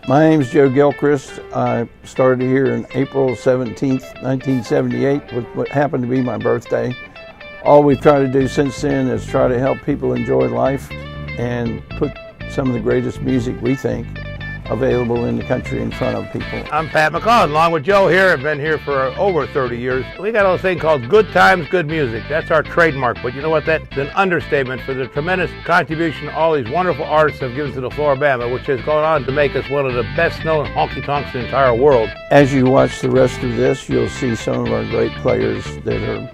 My name is Joe Gilchrist. I started here in April 17th, 1978, with what happened to be my birthday. All we've tried to do since then is try to help people enjoy life and put some of the greatest music we think available in the country in front of people. I'm Pat McCall, along with Joe here. I've been here for over 30 years. We got a thing called Good Times, Good Music. That's our trademark, but you know what? That's an understatement for the tremendous contribution all these wonderful artists have given to the Flora-Bama, which has gone on to make us one of the best-known honky-tonks in the entire world. As you watch the rest of this, you'll see some of our great players that are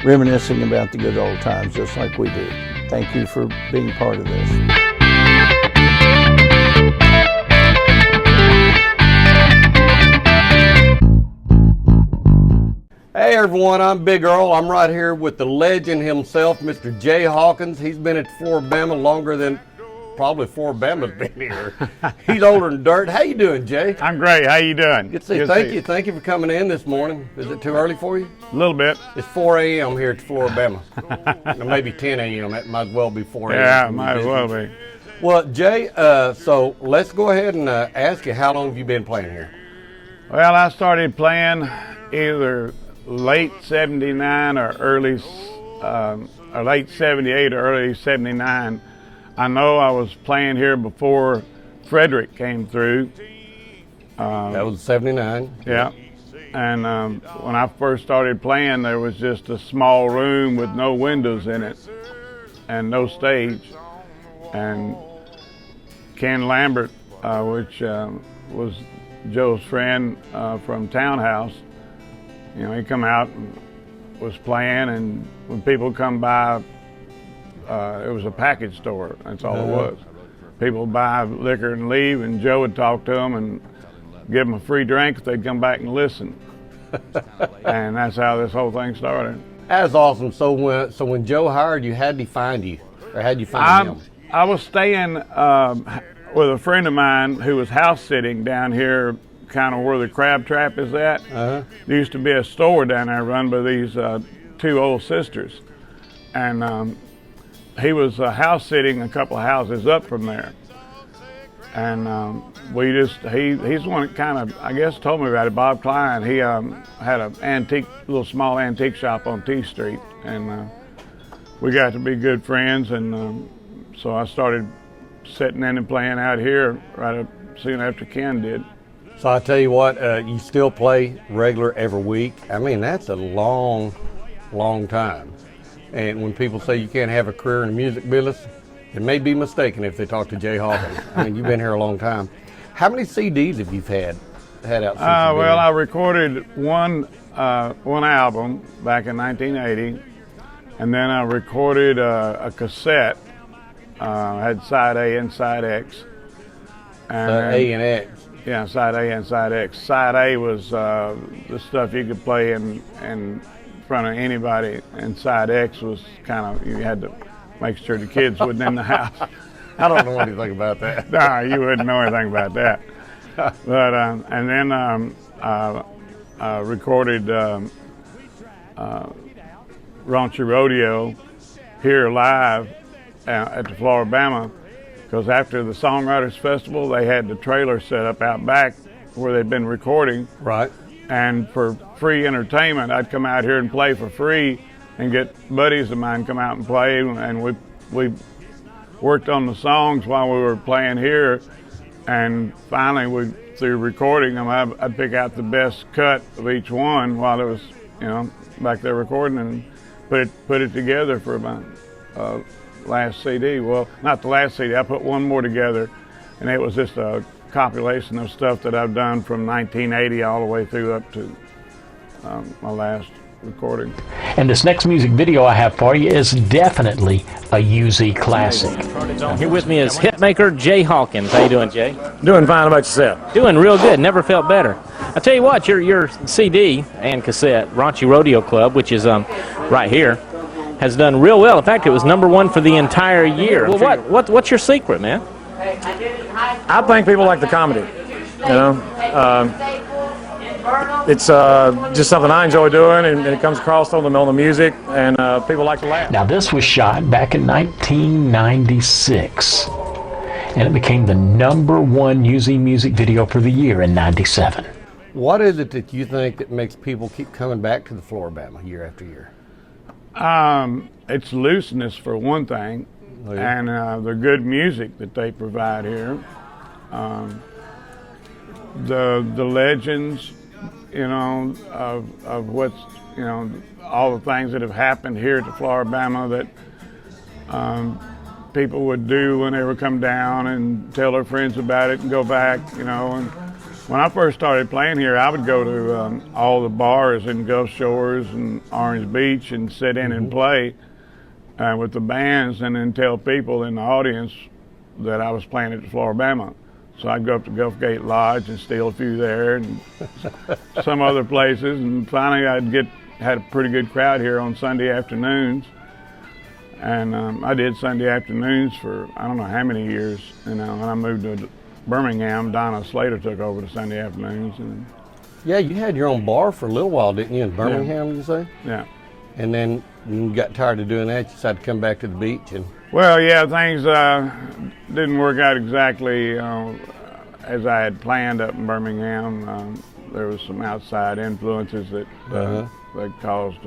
reminiscing about the good old times, just like we do. Thank you for being part of this. Hey everyone, I'm Big Earl. I'm right here with the legend himself, Mr. Jay Hawkins. He's been at Flora-Bama longer than probably Flora-Bama's been here. He's older than dirt. How you doing, Jay? I'm great. How you doing? Good to see you. Thank you for coming in this morning. Is it too early for you? A little bit. It's 4 a.m. here at Flora-Bama. Maybe 10 a.m. It might as well be 4 a.m. Yeah, it might as well be. Well, Jay, so let's go ahead and ask you, how long have you been playing here? Well, I started playing either late 79 or late 78 or early 79. I know I was playing here before Frederick came through. That was 79. Yeah. And when I first started playing, there was just a small room with no windows in it and no stage. And Ken Lambert, which was Joe's friend from Townhouse, you know, he come out and was playing, and when people come by, it was a package store. That's all it was. People buy liquor and leave, and Joe would talk to them and give them a free drink if they'd come back and listen. And that's how this whole thing started. That's awesome. So when Joe hired you, how'd he find you, or how'd you find him? I was staying with a friend of mine who was house sitting down here, kind of where the Crab Trap is at. There used to be a store down there run by these two old sisters, and he was house sitting a couple of houses up from there, and he's the one that kind of, I guess, told me about it. Bob Klein, he had a little small antique shop on T Street, and we got to be good friends, and so I started sitting in and playing out here right up soon after Ken did. So I tell you what, you still play regular every week. I mean, that's a long time. And when people say you can't have a career in the music business, they may be mistaken if they talk to Jay Hawkins. I mean, you've been here a long time. How many CDs have you had out since well, I recorded one album back in 1980, and then I recorded a cassette. Had side A and side X. And A and X. Yeah, side A and side X. Side A was the stuff you could play in front of anybody, and side X was kind of, you had to make sure the kids wasn't in the house. I don't know anything about that. No, you wouldn't know anything about that. But and then I recorded Raunchy Rodeo here live at the Flora-Bama, because after the Songwriters Festival, they had the trailer set up out back where they'd been recording. Right. And for free entertainment, I'd come out here and play for free and get buddies of mine come out and play, and we worked on the songs while we were playing here, and finally through recording them, I'd pick out the best cut of each one while it was, you know, back there recording, and put it together for my last CD. Well, not the last CD, I put one more together, and it was just a compilation of stuff that I've done from 1980 all the way through up to my last recording. And this next music video I have for you is definitely a UZ classic. Here with me is hitmaker Jay Hawkins. How you doing, Jay? Doing fine. How about yourself? Doing real good. Never felt better. I tell you what, your CD and cassette, Raunchy Rodeo Club, which is right here, has done real well. In fact, it was #1 for the entire year. Well, what's your secret, man? I think people like the comedy. You know, it's just something I enjoy doing, and it comes across on the music, and people like to laugh. Now, this was shot back in 1996. and it became the #1 UZ music video for the year in '97. What is it that you think that makes people keep coming back to the Flora-Bama year after year? It's looseness for one thing, and the good music that they provide here. The legends, you know, of what's, you know, all the things that have happened here at the Flora-Bama that people would do when they would come down and tell their friends about it and go back, you know. And when I first started playing here, I would go to all the bars in Gulf Shores and Orange Beach and sit in and play with the bands, and then tell people in the audience that I was playing at the Flora-Bama. So I'd go up to Gulf Gate Lodge and steal a few there and some other places, and finally had a pretty good crowd here on Sunday afternoons. And I did Sunday afternoons for I don't know how many years. You know, when I moved to Birmingham, Donna Slater took over the Sunday afternoons. And yeah, you had your own bar for a little while, didn't you, in Birmingham, you say? Yeah. And then when you got tired of doing that, you decided to come back to the beach. And well, yeah, things didn't work out exactly as I had planned up in Birmingham. There was some outside influences that caused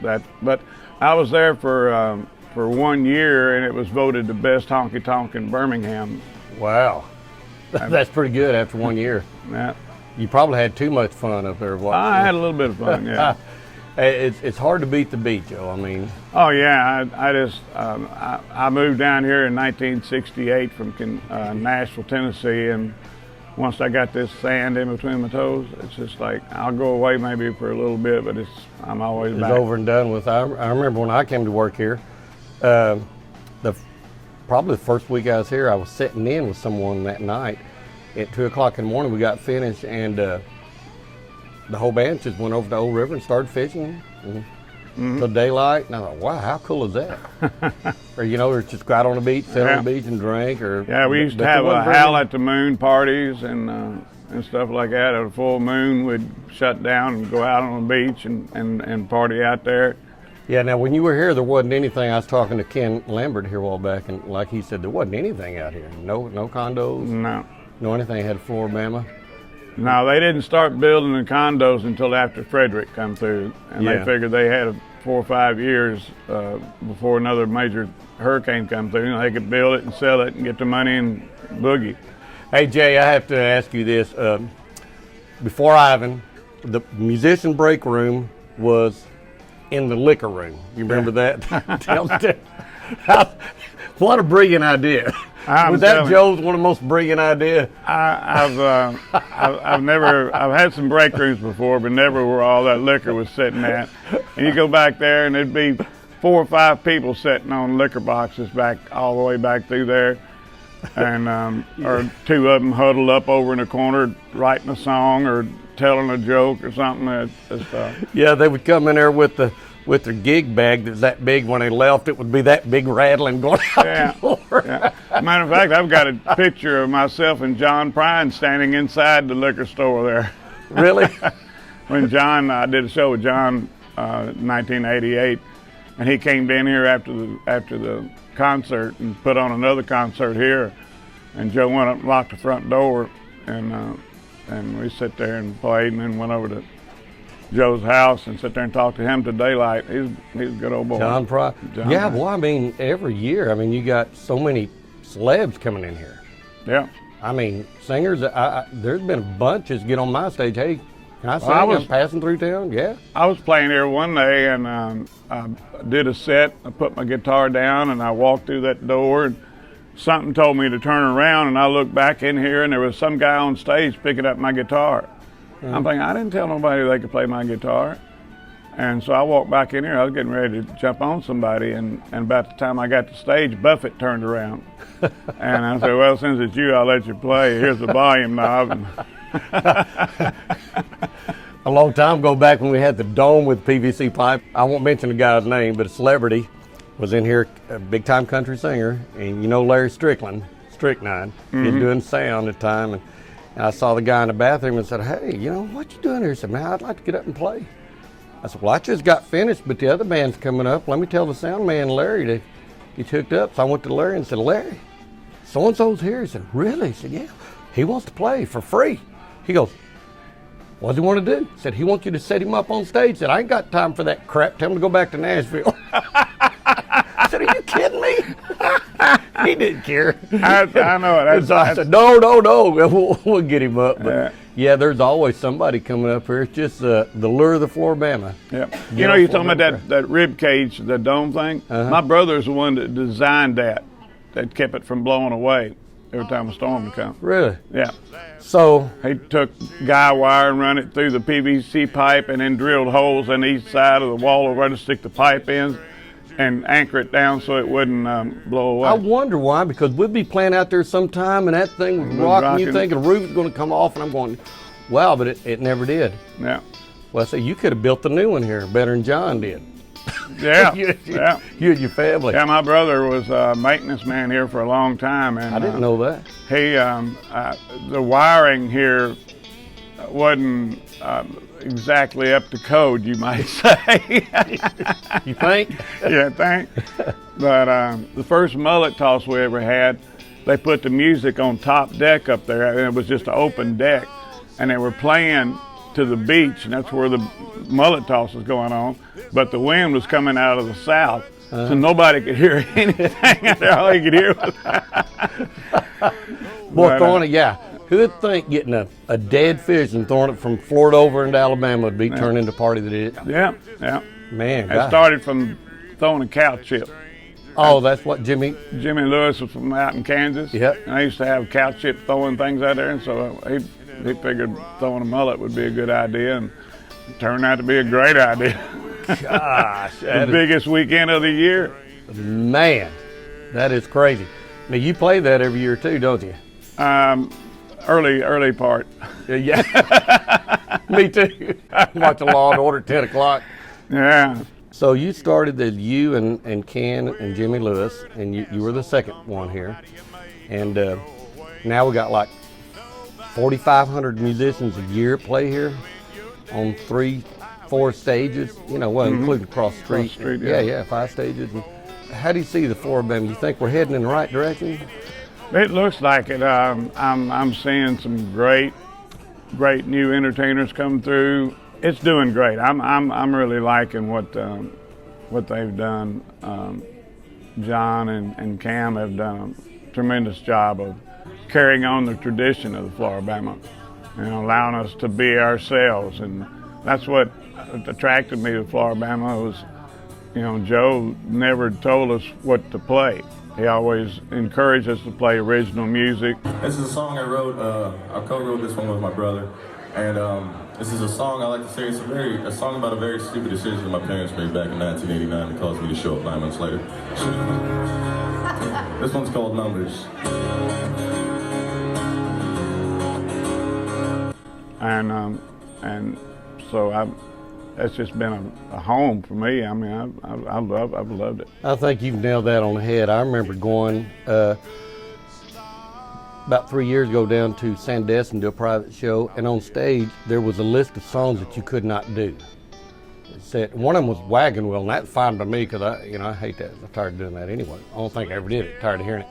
that. But I was there for 1 year, and it was voted the best honky tonk in Birmingham. wow, that's pretty good after 1 year. Yeah. You probably had too much fun up there. I had a little bit of fun, yeah. It's hard to beat the beat, Joe. I mean. Oh yeah, I moved down here in 1968 from Nashville, Tennessee, and once I got this sand in between my toes, it's just like I'll go away maybe for a little bit, but I'm always back. It's over and done with. I remember when I came to work here, probably the first week I was here, I was sitting in with someone that night. At 2 o'clock in the morning, we got finished, and the whole band just went over to Old River and started fishing till daylight. And I thought, wow, how cool is that? Or, you know, or just go out on the beach, sit on the beach and drink. Or yeah, we used to have a Howl at the Moon parties and stuff like that. At a full moon, we'd shut down and go out on the beach and party out there. Yeah, now when you were here, there wasn't anything. I was talking to Ken Lambert here a while back, and like he said, there wasn't anything out here. No condos. No anything. Had Flora-Bama. No, they didn't start building the condos until after Frederick come through, and they figured they had 4 or 5 years before another major hurricane come through, and they could build it and sell it and get the money and boogie. Hey Jay, I have to ask you this. Before Ivan, the musician break room was in the liquor room. You remember that? Tell what a brilliant idea. Was that Joe's one of the most brilliant ideas? I've had some break rooms before, but never where all that liquor was sitting at. And you go back there, and there'd be 4 or 5 people sitting on liquor boxes back all the way back through there, and or 2 of them huddled up over in a corner writing a song or telling a joke or something. Yeah, they would come in there with their gig bag that was that big. When they left, it would be that big rattling going out the door. Yeah. Matter of fact, I've got a picture of myself and John Prine standing inside the liquor store there. Really? When John, I did a show with John in 1988, and he came in here after the concert and put on another concert here, and Joe went up and locked the front door, and we sat there and played, and then went over to Joe's house and sit there and talk to him to daylight. He's a good old boy. John Prine. Yeah, well, I mean, every year, I mean, you got so many celebs coming in here. Yeah. I mean, singers, there's been a bunch just get on my stage. Hey, can I sing? I'm passing through town. Yeah. I was playing here one day, and I did a set. I put my guitar down, and I walked through that door, and something told me to turn around, and I looked back in here, and there was some guy on stage picking up my guitar. I'm thinking, I didn't tell nobody they could play my guitar. And so I walked back in here. I was getting ready to jump on somebody, and about the time I got to stage, Buffett turned around. And I said, well, since it's you, I'll let you play. Here's the volume knob. A long time ago, back when we had the dome with PVC pipe, I won't mention the guy's name, but a celebrity was in here, a big-time country singer, and you know Larry Strychnine, he was doing sound at the time, and I saw the guy in the bathroom and said, hey, you know, what you doing here? He said, man, I'd like to get up and play. I said, well, I just got finished, but the other band's coming up. Let me tell the sound man, Larry, to get hooked up. So I went to Larry and said, Larry, so-and-so's here. He said, really? He said, yeah. He wants to play for free. He goes, what does he want to do? He said, he wants you to set him up on stage. He said, I ain't got time for that crap. Tell him to go back to Nashville. I said, are you kidding me? He didn't care. I know it. So I said, no, we'll get him up. But yeah, there's always somebody coming up here. It's just the lure of the Flora-Bama. Yeah. You know, you're talking about that rib cage, the dome thing. My brother's the one that designed that kept it from blowing away every time a storm would come. Really? Yeah. So he took guy wire and run it through the PVC pipe and then drilled holes in each side of the wall where to stick the pipe in and anchor it down so it wouldn't blow away. I wonder why, because we'd be playing out there sometime and that thing was rocking. You thinking the roof was going to come off, and I'm going, wow, but it never did. Yeah. Well, I say you could have built the new one here better than John did. Yeah. you yeah. You and your family. Yeah, my brother was a maintenance man here for a long time, and I didn't know that. He the wiring here wasn't exactly up to code, you might say. You think? Yeah, I think. But the first Mullet Toss we ever had, they put the music on top deck up there, and it was just an open deck, and they were playing to the beach, and that's where the Mullet Toss was going on, but the wind was coming out of the south, so nobody could hear anything. All you could hear was boy, throwing it, yeah. Who'd think getting a dead fish and throwing it from Florida over into Alabama would be turned into party that it? Yeah, yeah. Man, it started from throwing a cow chip. Oh, that's what Jimmy Lewis was from out in Kansas. Yep. And I used to have cow chip throwing things out there, and so he figured throwing a mullet would be a good idea, and it turned out to be a great idea. Gosh, the biggest weekend of the year. Man, that is crazy. Now you play that every year too, don't you? Early part. Yeah. Me too. Watching Law and Order at 10 o'clock. Yeah. So you started as you and Ken and Jimmy Lewis, and you were the second one here. And now we got like 4,500 musicians a year play here on 3-4 stages, you know, well, including across the street. Yeah, 5 stages. And how do you see the Flora-Bama? You think we're heading in the right direction? It looks like it. I'm seeing some great new entertainers come through. It's doing great. I'm really liking what they've done. John and Cam have done a tremendous job of carrying on the tradition of the Flora-Bama, you know, allowing us to be ourselves, and that's what attracted me to Flora-Bama. Was, you know, Joe never told us what to play. He always encouraged us to play original music. This is a song I wrote. I co-wrote this one with my brother, and this is a song I like to say. It's a song about a very stupid decision my parents made back in 1989 that caused me to show up 9 months later. This one's called Numbers. And so it's just been a home for me. I mean, I've loved it. I think you've nailed that on the head. I remember going about 3 years ago down to Sandestin to do a private show, and on stage there was a list of songs that you could not do. It said one of them was Wagon Wheel, and that's fine by me because I hate that. I'm tired of doing that anyway. I don't think I ever did it. Tired of hearing it.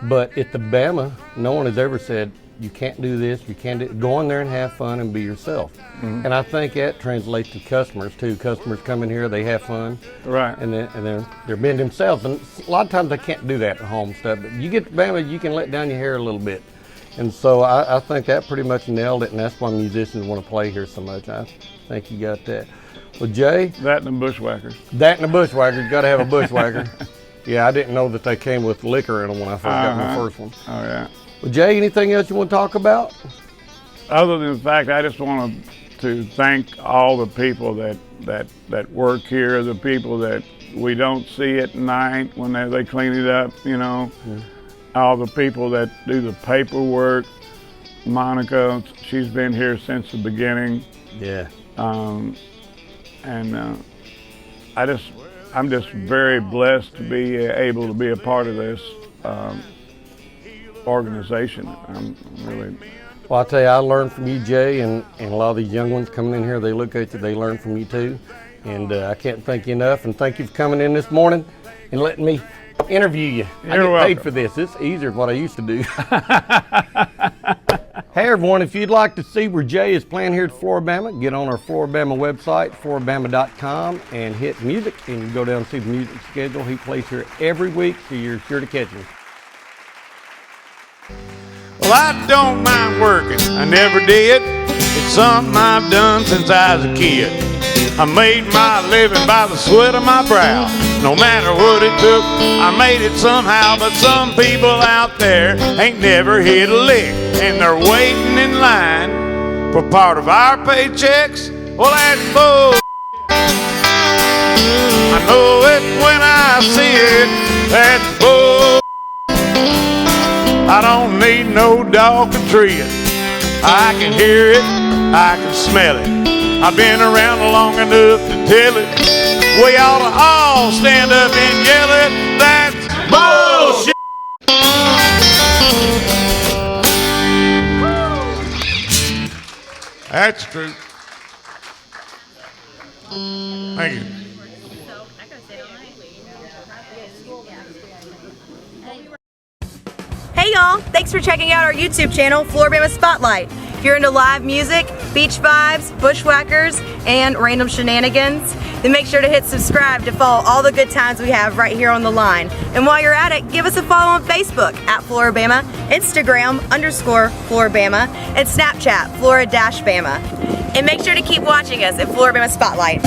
But at the Bama, no one has ever said you can't do this. You can't do. Go in there and have fun and be yourself. And I think that translates to customers too. Customers come in here, they have fun, right? And they're being themselves. And a lot of times they can't do that at home stuff. But you get to Bama, you can let down your hair a little bit. And so I think that pretty much nailed it. And that's why musicians want to play here so much. I think you got that. Well, Jay. That and the Bushwhackers. That and the Bushwhackers. You got to have a Bushwhacker. Yeah, I didn't know that they came with liquor in them when I first got my first one. Oh yeah. Well, Jay, anything else you want to talk about? Other than the fact, I just want to thank all the people that work here, the people that we don't see at night when they clean it up, you know. All the people that do the paperwork. Monica, she's been here since the beginning. Yeah. I'm just very blessed to be able to be a part of this organization. I'm really. Well, I'll tell you, I learned from you, Jay, and a lot of these young ones coming in here, they look at you, they learn from you too. And I can't thank you enough. And thank you for coming in this morning and letting me interview you. I You're get paid welcome. for this. It's easier than what I used to do. Hey everyone, if you'd like to see where Jay is playing here at Flora-Bama, get on our Flora-Bama website, florabama.com, and hit music, and you can go down and see the music schedule. He plays here every week, so you're sure to catch him. Well, I don't mind working, I never did. It's something I've done since I was a kid. I made my living by the sweat of my brow. No matter what it took, I made it somehow. But some people out there ain't never hit a lick, and they're waiting in line for part of our paychecks. Well, that's bull. I know it when I see it. That's bull. I don't need no dog to tree it. I can hear it, I can smell it. I've been around long enough to tell it. We ought to all stand up and yell it. That's bullshit. That's true. Thank you. Hey y'all, thanks for checking out our YouTube channel, Flora-Bama Spotlight. If you're into live music, beach vibes, bushwhackers, and random shenanigans, then make sure to hit subscribe to follow all the good times we have right here on the line. And while you're at it, give us a follow on Facebook at Flora-Bama, Instagram _Flora-Bama, and Snapchat Flora-Bama. And make sure to keep watching us at Flora-Bama Spotlight.